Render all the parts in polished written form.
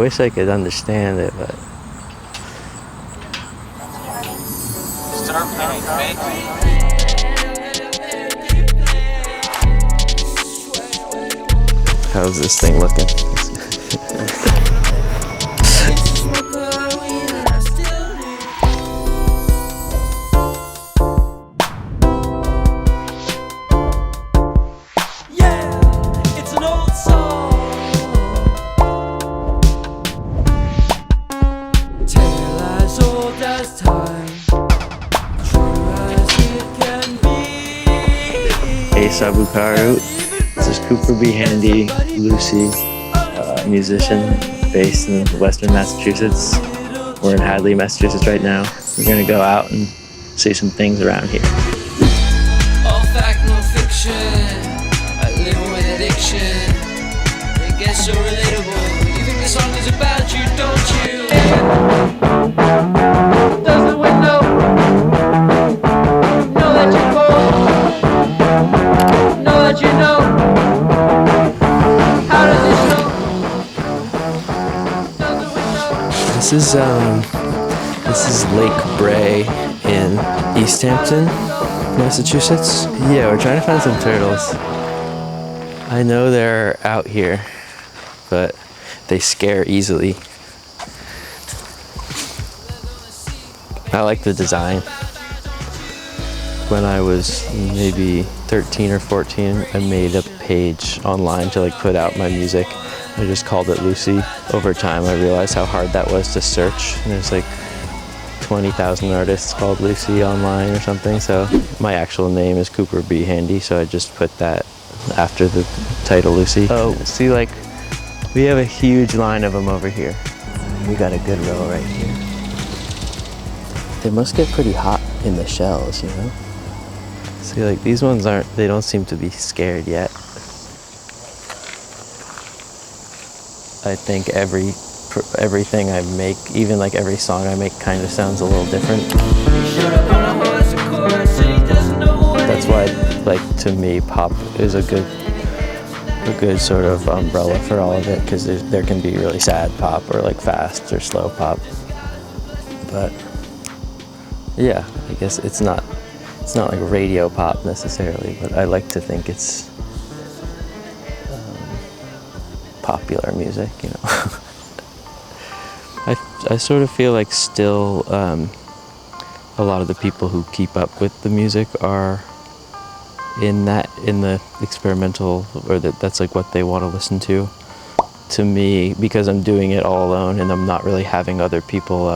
wish I could understand it, but... How's this thing looking? Sabukaru. This is Cooper B. Handy, Lucy, musician based in Western Massachusetts. We're in Hadley, Massachusetts right now. We're gonna go out and see some things around here. All fact, no fiction. I live with addiction. It gets so relatable. You think the song is about you, don't you? Does the window know that you're cold? Know that you know? How does it show? Does the window? This is Lake Bray in Easthampton, Massachusetts. Yeah, we're trying to find some turtles. I know they're out here, but they scare easily. I like the design. When I was maybe 13 or 14, I made a page online to like put out my music. I just called it Lucy. Over time, I realized how hard that was to search. And there's like 20,000 artists called Lucy online or something. So my actual name is Cooper B. Handy, so I just put that after the title Lucy. Oh, see, like, we have a huge line of them over here. We got a good row right here. They must get pretty hot in the shells, you know? See, like, these ones they don't seem to be scared yet. I think everything I make, even like every song I make, kind of sounds a little different. That's why, like, to me, pop is a good sort of umbrella for all of it, because there can be really sad pop or like fast or slow pop. But yeah, I guess it's not like radio pop necessarily, but I like to think it's popular music, you know. I sort of feel like still a lot of the people who keep up with the music are in the experimental, or that's like what they want to listen to. To me, because I'm doing it all alone and I'm not really having other people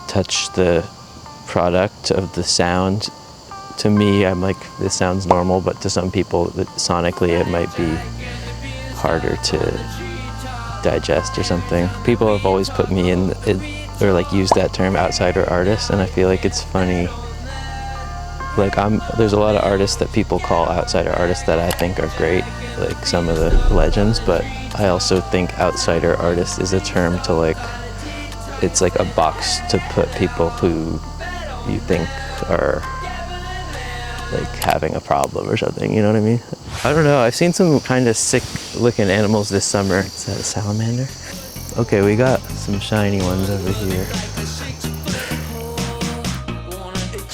touch the product of the sound, to me, I'm like, this sounds normal, but to some people, sonically, it might be harder to digest or something. People have always put me in, or like used that term, outsider artist, and I feel like it's funny. Like, there's a lot of artists that people call outsider artists that I think are great, like some of the legends, but I also think outsider artist is a term to like, it's like a box to put people who you think are like having a problem or something, you know what I mean? I don't know, I've seen some kind of sick looking animals this summer. Is that a salamander? Okay, we got some shiny ones over here.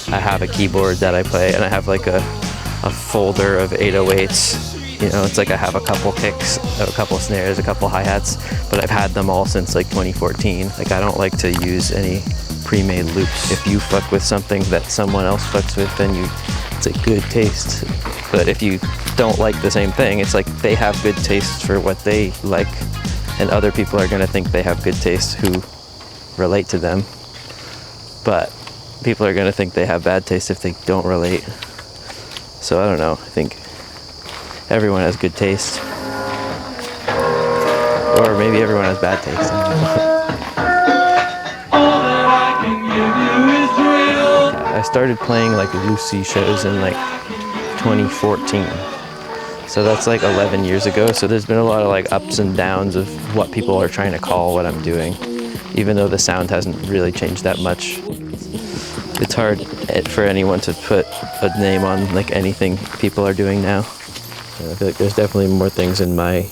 I have a keyboard that I play, and I have like a folder of 808s. You know, it's like I have a couple kicks, a couple snares, a couple hi-hats, but I've had them all since like 2014. Like, I don't like to use any pre-made loops. If you fuck with something that someone else fucks with, then it's a good taste. But if you don't like the same thing, it's like they have good taste for what they like, and other people are gonna think they have good taste who relate to them. But people are gonna think they have bad taste if they don't relate. So I don't know, I think everyone has good taste. Or maybe everyone has bad taste. I don't know. I started playing like Lucy shows in like 2014. So that's like 11 years ago. So there's been a lot of like ups and downs of what people are trying to call what I'm doing, even though the sound hasn't really changed that much. It's hard for anyone to put a name on like anything people are doing now. I feel like there's definitely more things in my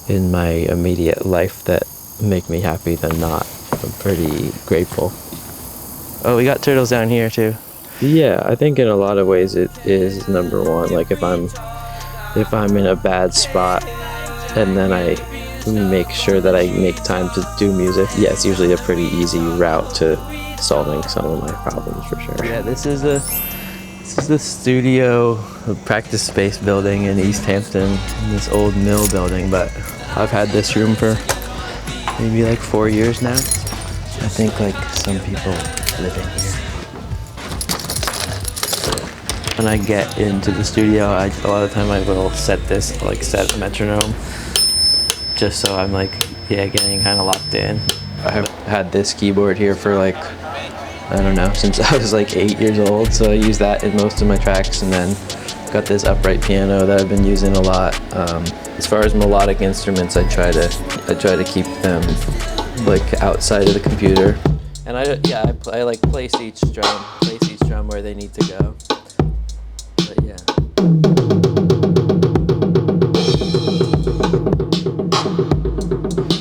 in my immediate life that make me happy than not. I'm pretty grateful. Oh, we got turtles down here too. Yeah, I think in a lot of ways it is number one. Like if I'm in a bad spot and then I make sure that I make time to do music, yeah, it's usually a pretty easy route to solving some of my problems for sure. Yeah, this is the studio practice space building in Easthampton, in this old mill building, but I've had this room for maybe like 4 years now. I think like some people live in here. When I get into the studio, a lot of the time I will set metronome, just so I'm like, yeah, getting kind of locked in. I've had this keyboard here for like, I don't know, since I was like 8 years old, so I use that in most of my tracks, and then got this upright piano that I've been using a lot. As far as melodic instruments, I try to keep them like outside of the computer. And I like place each drum where they need to go. But yeah.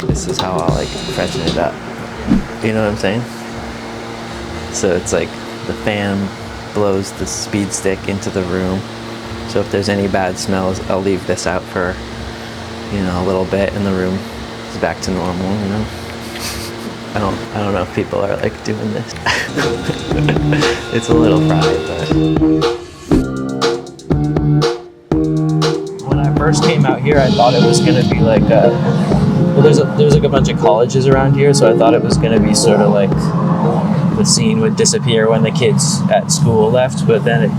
This is how I'll like freshen it up. You know what I'm saying? So it's like the fan blows the speed stick into the room. So if there's any bad smells, I'll leave this out for, a little bit, and the room is back to normal, I don't know if people are like doing this. It's a little fried, but. When I first came out here, I thought it was gonna be like there's like a bunch of colleges around here, so I thought it was gonna be sort of like the scene would disappear when the kids at school left, but then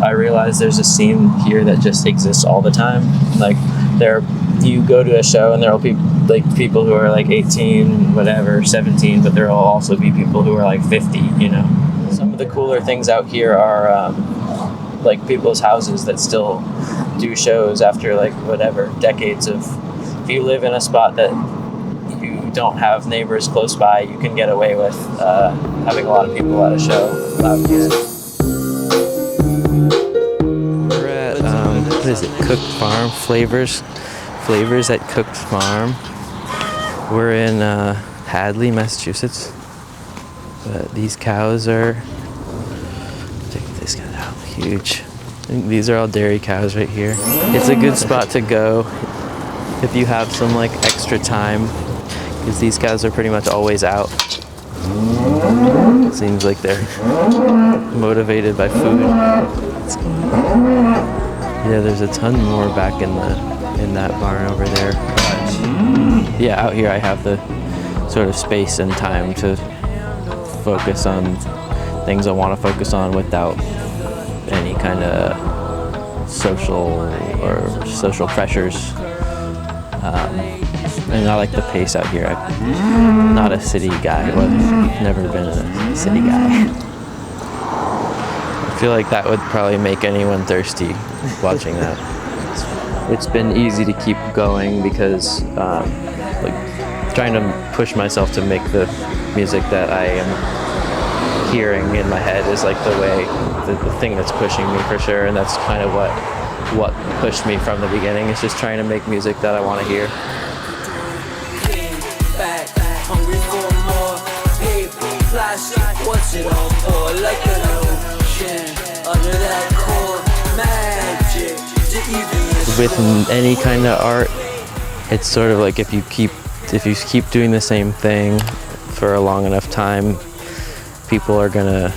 I realized there's a scene here that just exists all the time. Like you go to a show and there'll be like people who are like 18, whatever, 17, but there'll also be people who are like 50, Some of the cooler things out here are like people's houses that still do shows after like whatever, decades of, if you live in a spot that you don't have neighbors close by, you can get away with having a lot of people at a show without music. We're at, what is it, Cooked Farm? Flavors at Cooked Farm. We're in Hadley, Massachusetts. But these cows are, check this guy out, huge. I think these are all dairy cows right here. It's a good spot to go if you have some like extra time, because these cows are pretty much always out. It seems like they're motivated by food. Yeah, there's a ton more back in that barn over there. But yeah, out here I have the sort of space and time to focus on things I want to focus on without any kind of social pressures. And I like the pace out here. I'm not a city guy. I've never been a city guy. I feel like that would probably make anyone thirsty watching that. It's been easy to keep going because trying to push myself to make the music that I am hearing in my head is like the thing that's pushing me for sure, and that's kind of what pushed me from the beginning. It's just trying to make music that I want to hear. Hungry for more paper, plastic, what's it all for? Like an ocean, under that cold magic to even with any kind of art, it's sort of like if you keep doing the same thing for a long enough time, people are gonna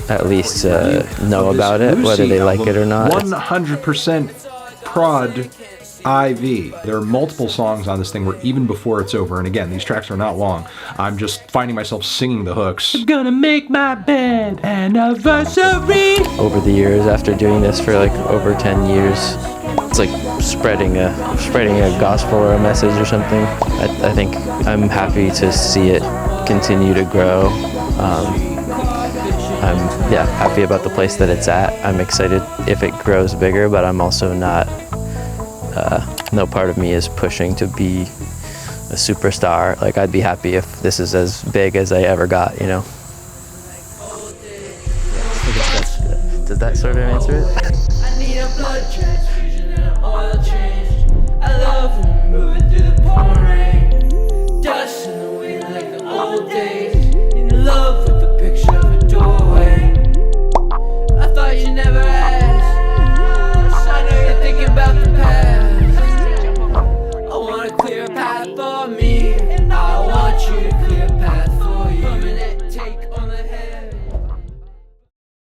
at least know about it, whether they like it or not. 100% prod IV. There are multiple songs on this thing where even before it's over, and again, these tracks are not long, I'm just finding myself singing the hooks. I'm gonna make my bed anniversary. Over the years, after doing this for like over 10 years, it's like spreading a gospel or a message or something. I think I'm happy to see it continue to grow. I'm happy about the place that it's at. I'm excited if it grows bigger, but I'm also not, no part of me is pushing to be a superstar. Like, I'd be happy if this is as big as I ever got, Does that sort of answer it?